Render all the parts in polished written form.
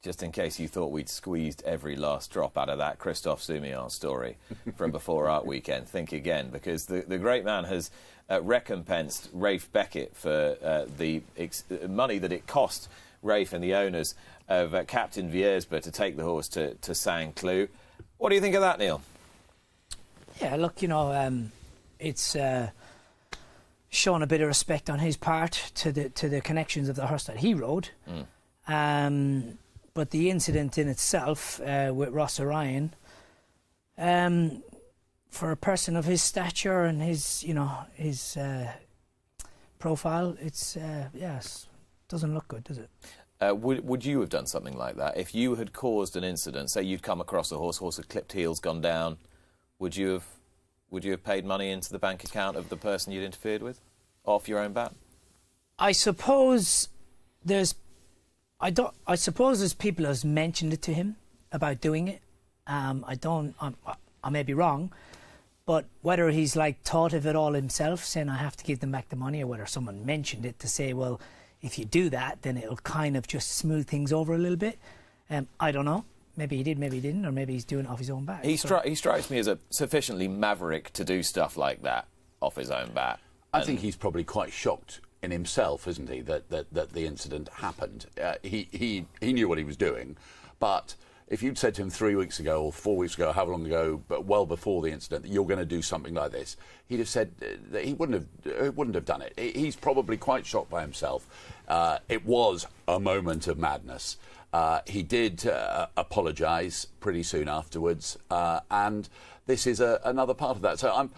Just in case you thought we'd squeezed every last drop out of that Christophe Soumillon story from before Art Weekend, think again, because the great man has recompensed Rafe Beckett for the money that it cost Rafe and the owners of Captain Viersba to take the horse to Saint-Cloud. What do you think of that, Neil? Yeah, look, you know, it's shown a bit of respect on his part to the connections of the horse that he rode. But the incident in itself with Ross Orion, for a person of his stature and his, you know, his profile, it's doesn't look good, does it? Would you have done something like that if you had caused an incident? Say you'd come across a horse had clipped heels, gone down. Would you have paid money into the bank account of the person you'd interfered with, off your own bat? I suppose there's people has mentioned it to him about doing it. I may be wrong, but whether he's like thought of it all himself, saying I have to give them back the money, or whether someone mentioned it to say, well, if you do that, then it'll kind of just smooth things over a little bit. I don't know. Maybe he did, maybe he didn't, or maybe he's doing it off his own bat. He strikes me as a sufficiently maverick to do stuff like that off his own bat. I think he's probably quite shocked in himself, isn't he, that the incident happened. He knew what he was doing, but if you'd said to him 3 weeks ago or 4 weeks ago, however long ago, but well before the incident, that you're going to do something like this, he'd have said that he wouldn't have done it. He's probably quite shocked by himself. It was a moment of madness. He did apologise pretty soon afterwards, and this is another part of that. So,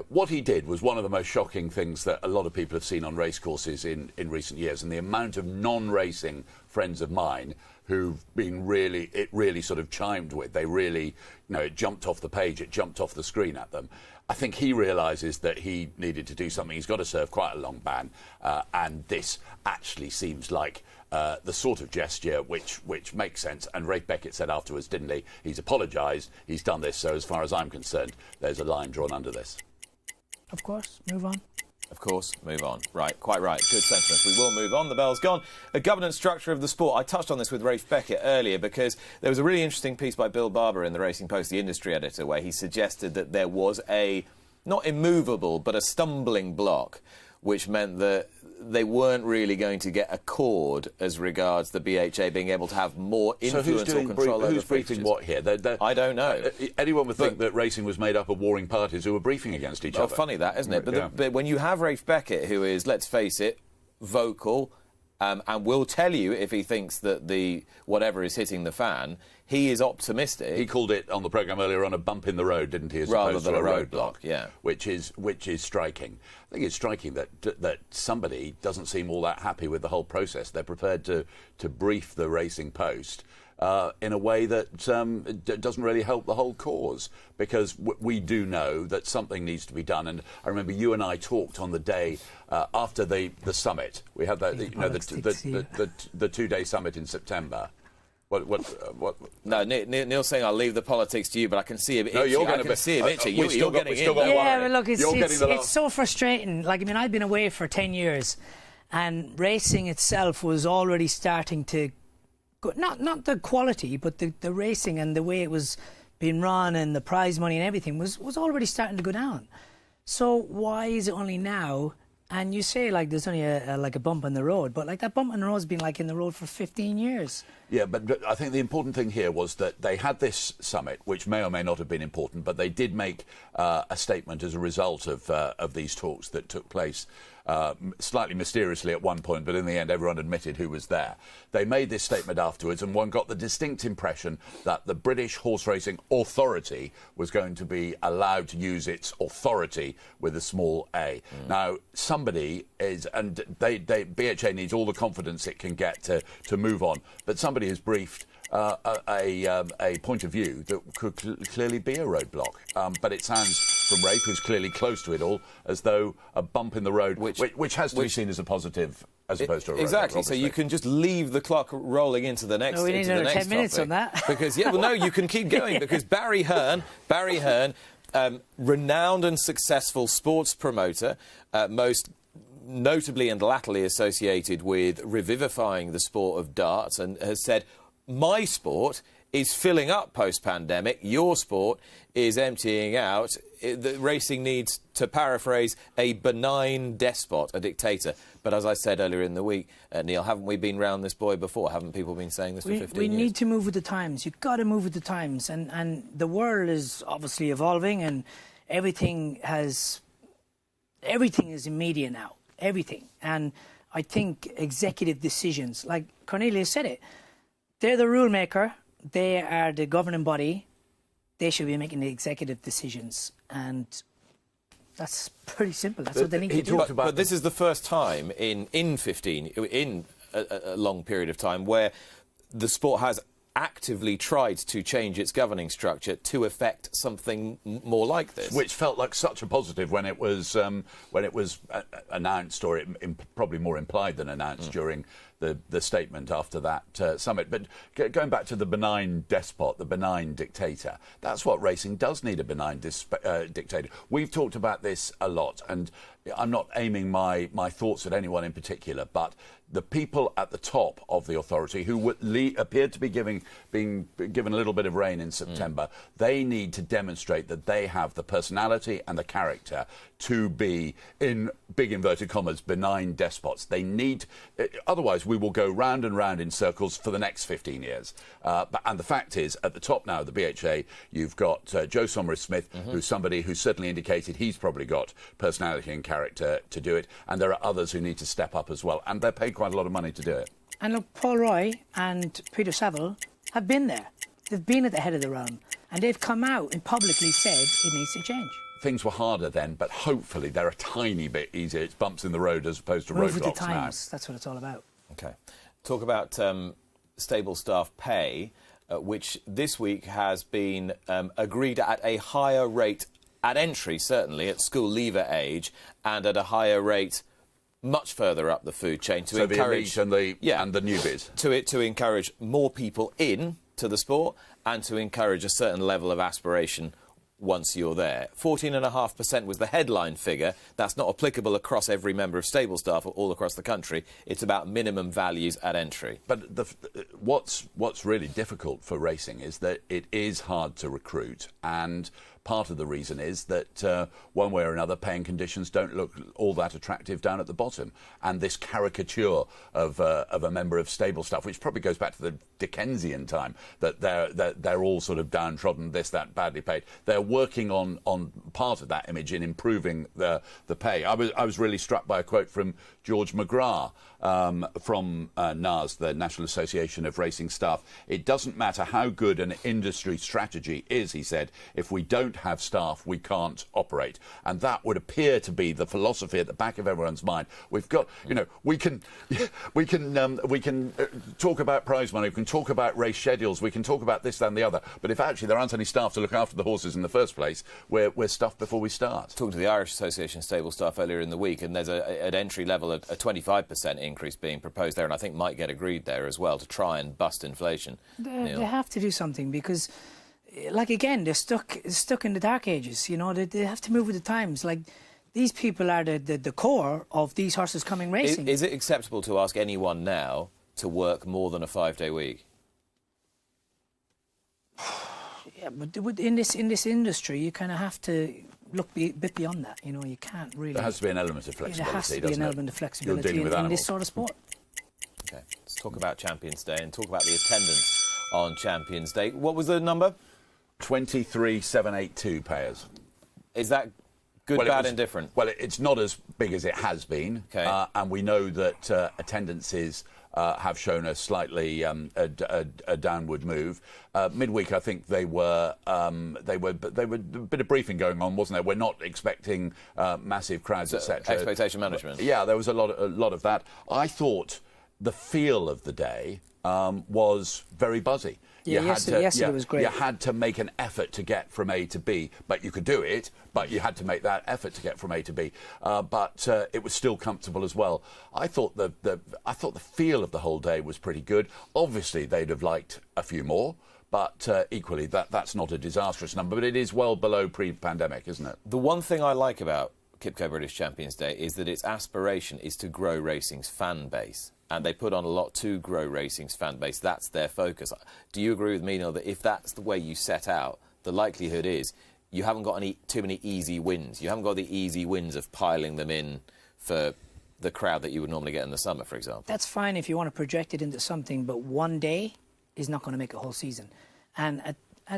what he did was one of the most shocking things that a lot of people have seen on racecourses in recent years, and the amount of non-racing friends of mine who've been really sort of chimed with. They really, it jumped off the page, it jumped off the screen at them. I think he realises that he needed to do something. He's got to serve quite a long ban, and this actually seems like the sort of gesture which makes sense. And Rafe Beckett said afterwards, didn't he? He's apologised, he's done this, so as far as I'm concerned, there's a line drawn under this. Of course, move on. Of course, move on. Right, quite right. Good sentiment. We will move on. The bell's gone. A governance structure of the sport. I touched on this with Rafe Beckett earlier because there was a really interesting piece by Bill Barber in the Racing Post, the industry editor, where he suggested that there was a, not immovable, but a stumbling block, which meant that they weren't really going to get a chord as regards the BHA being able to have more influence or control over who's briefing what here? I don't know. Anyone would think that racing was made up of warring parties who were briefing against each other. Funny that, isn't it? But when you have Rafe Beckett, who is, let's face it, vocal, and will tell you if he thinks that whatever is hitting the fan, he is optimistic. He called it on the programme earlier on a bump in the road, didn't he? Rather than a roadblock, yeah. Which is striking. I think it's striking that somebody doesn't seem all that happy with the whole process. They're prepared to brief the Racing Post in a way that doesn't really help the whole cause, because we do know that something needs to be done. And I remember you and I talked on the day after the summit. We had that, the 2-day summit in September. What? No, Neil's saying I'll leave the politics to you, but I can see him itchy. No, you're going to see him itchy. You're getting in. Yeah, but look, it's so frustrating. Like, I mean, I've been away for 10 years, and racing itself was already starting to go, not the quality, but the racing and the way it was being run and the prize money and everything was already starting to go down. So why is it only now? And you say, like, there's only a bump in the road, but, like, that bump in the road's been, like, in the road for 15 years. Yeah, but I think the important thing here was that they had this summit, which may or may not have been important, but they did make a statement as a result of these talks that took place slightly mysteriously at one point, but in the end everyone admitted who was there. They made this statement afterwards, and one got the distinct impression that the British Horse Racing Authority was going to be allowed to use its authority with a small a. Now, somebody is, and BHA needs all the confidence it can get to move on, but somebody has briefed a point of view that could clearly be a roadblock. But it sounds from Rafe, who's clearly close to it all, as though a bump in the road, which has to be seen as a positive as opposed to a roadblock. Exactly, so you can just leave the clock rolling into the next topic. We need another 10 minutes on that. Because, no, you can keep going, because Barry Hearn, renowned and successful sports promoter, most notably and latterly associated with revivifying the sport of darts, and has said my sport is filling up post-pandemic. Your sport is emptying out. The racing needs, to paraphrase, a benign despot, a dictator. But as I said earlier in the week, Neil, haven't we been round this boy before? Haven't people been saying this for 15 years? We need to move with the times. You've got to move with the times. And the world is obviously evolving, and everything is in media now. Everything. And I think executive decisions, like Cornelius said it, they're the rule maker. They are the governing body. They should be making the executive decisions, and that's pretty simple. That's what they need to do. But this is the first time in a long period of time where the sport has actively tried to change its governing structure to effect something more like this, which felt like such a positive when it was announced, or probably more implied than announced during the statement after that summit. But going back to the benign despot, the benign dictator, that's what racing does need, a benign dictator. We've talked about this a lot, and I'm not aiming my thoughts at anyone in particular, but the people at the top of the authority who appeared to be being given a little bit of rein in September, they need to demonstrate that they have the personality and the character to be, in big inverted commas, benign despots. They need, otherwise we will go round and round in circles for the next 15 years. And the fact is, at the top now of the BHA, you've got Joe Somers-Smith, who's somebody who's certainly indicated he's probably got personality and character to do it, and there are others who need to step up as well, and they're paid quite a lot of money to do it. And look, Paul Roy and Peter Saville have been there. They've been at the head of the realm, and they've come out and publicly said it needs to change. Things were harder then, but hopefully they're a tiny bit easier. It's bumps in the road as opposed to roadblocks now. Move with the times. That's what it's all about. OK. Talk about stable staff pay, which this week has been agreed at a higher rate at entry, certainly, at school leaver age, and at a higher rate much further up the food chain to encourage the elite and the newbies. To encourage more people in to the sport and to encourage a certain level of aspiration once you're there. 14.5% was the headline figure. That's not applicable across every member of stable staff all across the country. It's about minimum values at entry. But what's really difficult for racing is that it is hard to recruit, and part of the reason is that one way or another paying conditions don't look all that attractive down at the bottom, and this caricature of a member of stable staff, which probably goes back to the Dickensian time, that they're all sort of downtrodden, this, that, badly paid. They're working on part of that image in improving the pay. I was really struck by a quote from George McGrath from NAS, the National Association of Racing Staff. It doesn't matter how good an industry strategy is, he said, if we don't have staff, we can't operate. And that would appear to be the philosophy at the back of everyone's mind. We've got, we can talk about prize money, we can talk about race schedules, we can talk about this, that and the other, but if actually there aren't any staff to look after the horses in the first place, we're stuffed before we start. Talking to the Irish Association of Stable Staff earlier in the week, and there's at entry level a 25% increase being proposed there, and I think might get agreed there as well to try and bust inflation. They have to do something, because like, again, they're stuck in the dark ages. They have to move with the times. Like, these people are the core of these horses coming racing. Is it acceptable to ask anyone now to work more than a 5-day week? Yeah, but in this industry, you kind of have to look a bit beyond that. You can't really. There has to be an element of flexibility. There has to be an element of flexibility in this sort of sport. OK, let's talk about Champions Day and talk about the attendance on Champions Day. What was the number? 23,782 payers. Is that good, bad, indifferent? Well, it's not as big as it has been, and we know that attendances have shown a slightly a downward move. Midweek, I think they were a bit of briefing going on, wasn't there? We're not expecting massive crowds, etc. Expectation management. Yeah, there was a lot of that. I thought the feel of the day was very buzzy. Yeah, yesterday was great. You had to make an effort to get from A to B, but you could do it, but you had to make that effort to get from A to B. But it was still comfortable as well. I thought the feel of the whole day was pretty good. Obviously, they'd have liked a few more, but equally, that's not a disastrous number, but it is well below pre-pandemic, isn't it? The one thing I like about Kipco British Champions Day is that its aspiration is to grow racing's fan base. and they put on a lot to grow racing's fan base. That's their focus. Do you agree with me, Neil, that if that's the way you set out, the likelihood is you haven't got too many easy wins? You haven't got the easy wins of piling them in for the crowd that you would normally get in the summer, for example. That's fine if you want to project it into something, but one day is not going to make a whole season. And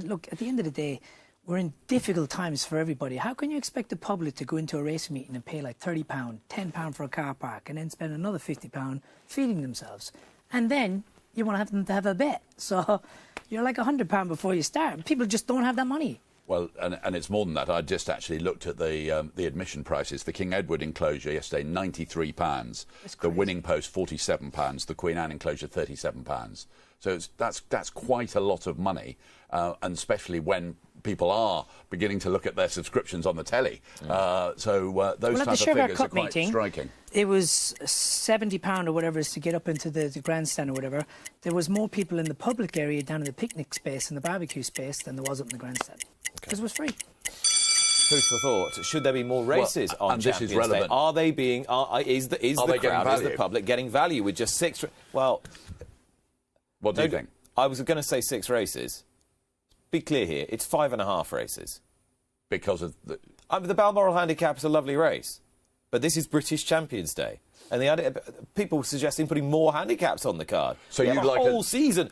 look, at the end of the day, we're in difficult times for everybody. How can you expect the public to go into a race meeting and pay like £30, £10 for a car park, and then spend another £50 feeding themselves? And then you want to have them to have a bet. So you're like £100 before you start. People just don't have that money. Well, and it's more than that. I just actually looked at the admission prices. The King Edward enclosure yesterday, £93. The Winning Post, £47. The Queen Anne enclosure, £37. So that's quite a lot of money, and especially when people are beginning to look at their subscriptions on the telly. Those type of figures are quite striking. It was £70 or whatever it is to get up into the grandstand or whatever. There was more people in the public area down in the picnic space and the barbecue space than there was up in the grandstand. Because it was free. Food for thought. Should there be more races on Champions Day? Are they being? Is the crowd, is the public getting value with just 6? Well, what do you think? I was going to say 6 races. Be clear here. It's 5.5 races. Because of the Balmoral Handicap is a lovely race, but this is British Champions Day. And people suggesting putting more handicaps on the card. So you'd like a whole season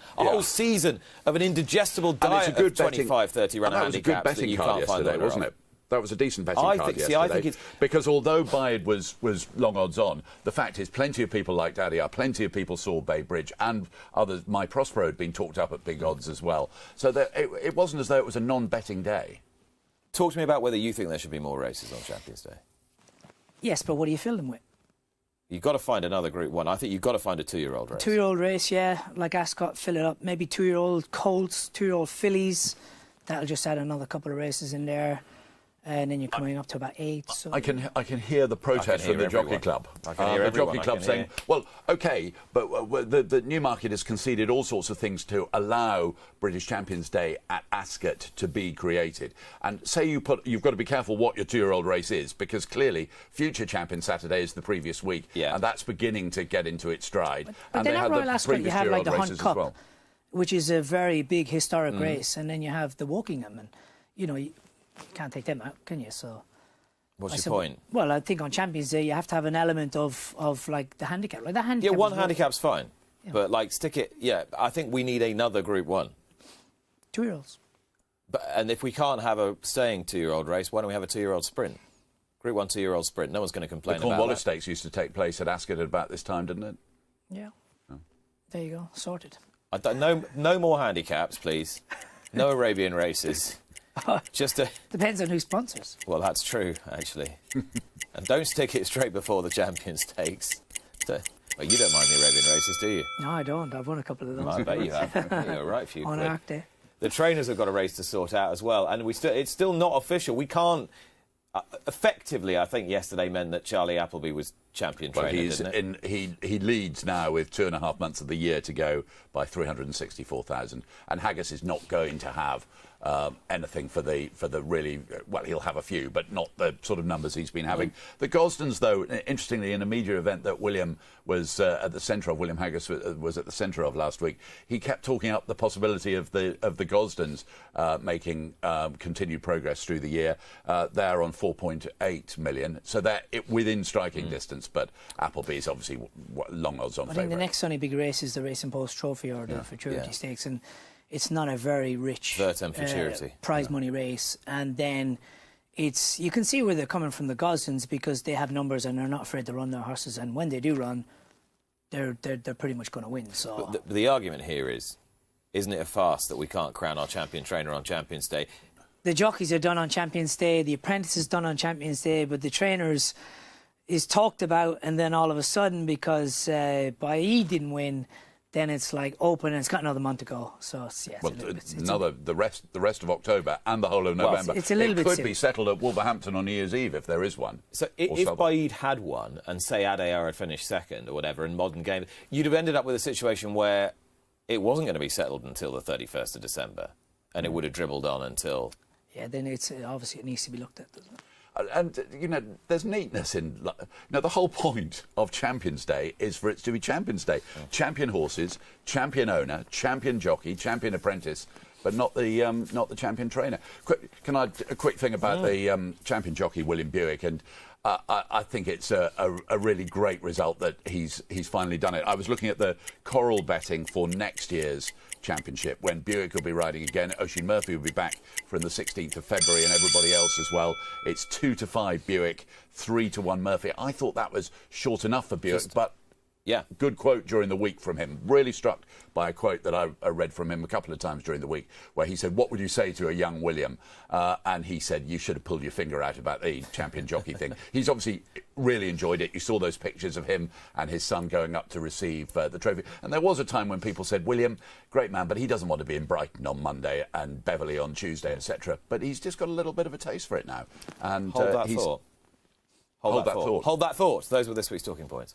of an indigestible diet of 25, 30 runner handicaps that you can't find anywhere, wasn't it? That was a decent betting card yesterday. I think it's... Because although Bide was long odds on, the fact is plenty of people liked Adia, plenty of people saw Bay Bridge, and others. My Prospero had been talked up at big odds as well. So it wasn't as though it was a non-betting day. Talk to me about whether you think there should be more races on Champions Day. Yes, but what do you fill them with? You've got to find another Group 1. I think you've got to find a 2-year-old race. 2-year-old race, yeah. Like Ascot, fill it up. Maybe 2-year-old colts, 2-year-old fillies. That'll just add another couple of races in there. And then you're coming up to about 8. So. I can hear the protest from the Jockey Club. I can hear the Jockey Club saying, well, OK, but the Newmarket has conceded all sorts of things to allow British Champions Day at Ascot to be created. And say you've got to be careful what your 2-year-old race is, because clearly Future Champion Saturday is the previous week, and that's beginning to get into its stride. But then at Royal Ascot you have like the Hunt Cup, which is a very big historic race, and then you have the Wokingham, and, you know... You can't take them out, can you? So, what's your point? Well, I think on Champions Day you have to have an element of like the handicap. Like the handicap. Yeah, one handicap's fine, but like stick it. Yeah, I think we need another Group 1. 2-year-olds. And if we can't have a staying 2-year-old race, why don't we have a 2-year-old sprint? Group 1 2-year-old sprint. No one's going to complain about that. The Cornwallis Stakes used to take place at Ascot at about this time, didn't it? Yeah. Oh. There you go. Sorted. No more handicaps, please. No Arabian races. Depends on who sponsors. Well, that's true, actually. And don't stick it straight before the Champions Stakes. Well, you don't mind the Arabian races, do you? No, I don't. I've won a couple of those. I bet you have. You're right, few on Arc Day. The trainers have got a race to sort out as well, and it's still not official. We can't... effectively, I think yesterday meant that Charlie Appleby was champion trainer, didn't it? He leads now with 2.5 months of the year to go by 364,000, and Haggis is not going to have anything for the really... Well, he'll have a few, but not the sort of numbers he's been having. The Gosdens, though, interestingly, in a media event that William was at the centre of, William Haggis was at the centre of last week, he kept talking up the possibility of the Gosdens making continued progress through the year. They're on 4.8 million, so they're within striking distance, but Appleby's obviously long odds on favourite. I think the next only big race is the Racing Post Trophy or the Futurity Stakes, and it's not a very rich prize money race. And then you can see where they're coming from, the Gosdens, because they have numbers and they're not afraid to run their horses, and when they do run, they're pretty much going to win. So but the argument here is, isn't it a farce that we can't crown our champion trainer on Champions Day? The jockeys are done on Champions Day, the apprentice is done on Champions Day, but the trainers is talked about, and then all of a sudden, because Baid didn't win, then it's like open and it's got another month to go. So the rest of October and the whole of November. It's a little bit could be settled at Wolverhampton on New Year's Eve if there is one. So if Baid had won and say Adayar had finished second or whatever in modern game, you'd have ended up with a situation where it wasn't going to be settled until the 31st of December, and it would have dribbled on until... Yeah, then it's obviously it needs to be looked at, doesn't it? And, there's neatness in... the whole point of Champions Day is for it to be Champions Day. Yeah. Champion horses, champion owner, champion jockey, champion apprentice, but not the champion trainer. A quick thing about the champion jockey, William Buick, and I think it's a really great result that he's finally done it. I was looking at the Coral betting for next year's championship when Buick will be riding again. Oisin Murphy will be back from the 16th of February and everybody else as well. It's 2-5 Buick, 3-1 Murphy. I thought that was short enough for Buick, but... Yeah, good quote during the week from him. Really struck by a quote that I read from him a couple of times during the week, where he said, "What would you say to a young William?" And he said, "You should have pulled your finger out about the champion jockey thing." He's obviously really enjoyed it. You saw those pictures of him and his son going up to receive the trophy. And there was a time when people said, "William, great man, but he doesn't want to be in Brighton on Monday and Beverley on Tuesday, etc." But he's just got a little bit of a taste for it now. And Hold that thought. Hold that thought. Hold that thought. Those were this week's talking points.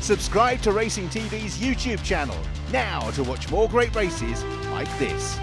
Subscribe to Racing TV's YouTube channel now to watch more great races like this.